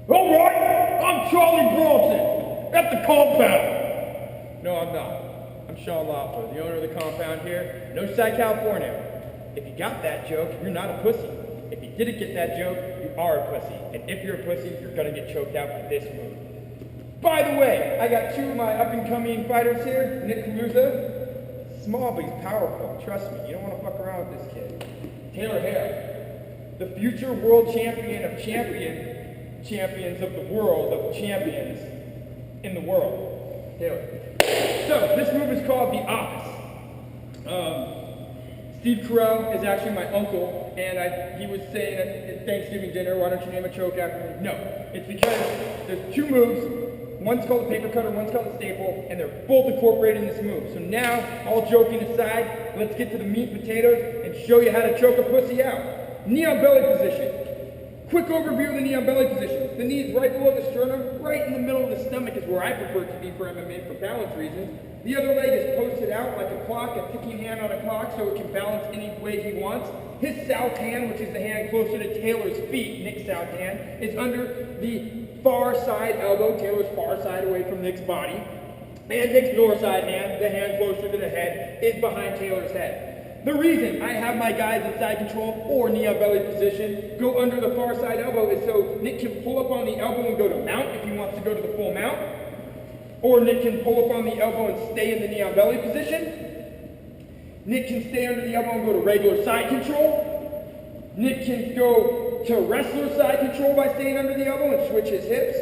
All right, I'm Charlie Bronson at the compound. No, I'm not. I'm Sean Loeffler, the owner of the compound here in Oceanside, California. If you got that joke, you're not a pussy. If you didn't get that joke, you are a pussy. And if you're a pussy, you're gonna get choked out by this move. By the way, I got two of my up-and-coming fighters here. Nick Kaluza, small but he's powerful. Trust me, you don't want to fuck around with this kid. Taylor Hale, the future world champion of champions of the world of champions in the world. Taylor. So this move is called the Office. Steve Carell is actually my uncle, and he was saying at Thanksgiving dinner, why don't you name a choke after me? No, it's because there's two moves. One's called the paper cutter, one's called the staple, and they're both incorporated in this move. So now, all joking aside, let's get to the meat and potatoes and show you how to choke a pussy out. Knee on belly position. Quick overview of the knee on belly position. The knee is right below the sternum, right in the middle of the stomach is where I prefer it to be for MMA for balance reasons. The other leg is posted out like a clock, a ticking hand on a clock, so it can balance any way he wants. His south hand, which is the hand closer to Taylor's feet, Nick's south hand, is under the far side elbow, Taylor's far side away from Nick's body. And Nick's north side hand, the hand closer to the head, is behind Taylor's head. The reason I have my guys in side control or knee on belly position go under the far side elbow is so Nick can pull up on the elbow and go to mount if he wants to go to the full mount. Or Nick can pull up on the elbow and stay in the knee on belly position. Nick can stay under the elbow and go to regular side control. Nick can go to wrestler side control by staying under the elbow and switch his hips.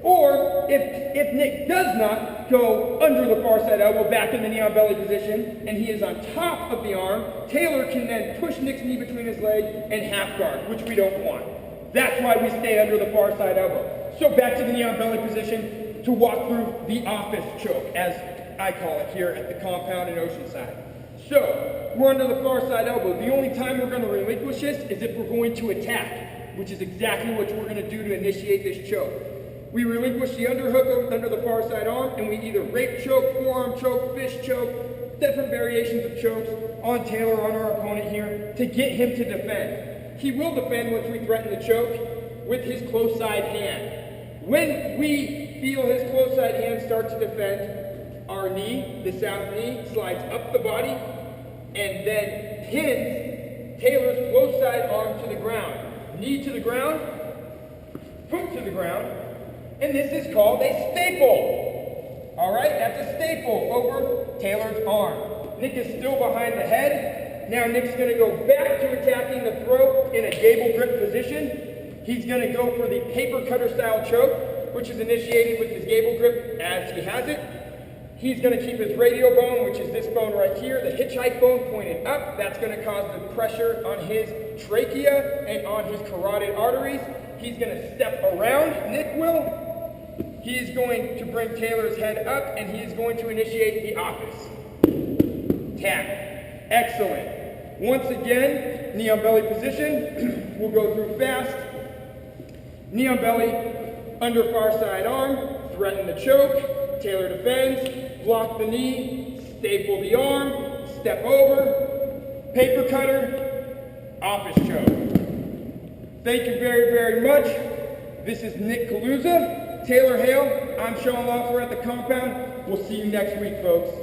Or if Nick does not go under the far side elbow back in the knee on belly position and he is on top of the arm, Taylor can then push Nick's knee between his legs and half guard, which we don't want. That's why we stay under the far side elbow. So back to the knee on belly position to walk through the office choke, as I call it here at the compound in Oceanside. So we're under the far side elbow. The only time we're going to relinquish this is if we're going to attack, which is exactly what we're going to do to initiate this choke. We relinquish the underhook under the far side arm, and we either rape choke, forearm choke, fist choke, different variations of chokes on Taylor, on our opponent here, to get him to defend. He will defend once we threaten the choke with his close side hand. When we feel his close side hand start to defend, our knee, the south knee, slides up the body and then pins Taylor's close side arm to the ground. Knee to the ground, foot to the ground, and this is called a staple. All right, that's a staple over Taylor's arm. Nick is still behind the head. Now Nick's going to go back to attacking the throat in a gable grip position. He's going to go for the paper cutter style choke, which is initiated with his gable grip as he has it. He's going to keep his radial bone, which is this bone right here, the hitchhike bone pointed up. That's going to cause the pressure on his trachea and on his carotid arteries. He's going to step around, Nick will. He's going to bring Taylor's head up, and he is going to initiate the office. Tap. Excellent. Once again, knee on belly position. We'll go through fast. Knee on belly, under far side arm, threaten the choke. Taylor defends, block the knee, staple the arm, step over, paper cutter, office choke. Thank you very, very much. This is Nick Kaluza, Taylor Hale. I'm Sean Loeffler at the compound. We'll see you next week, folks.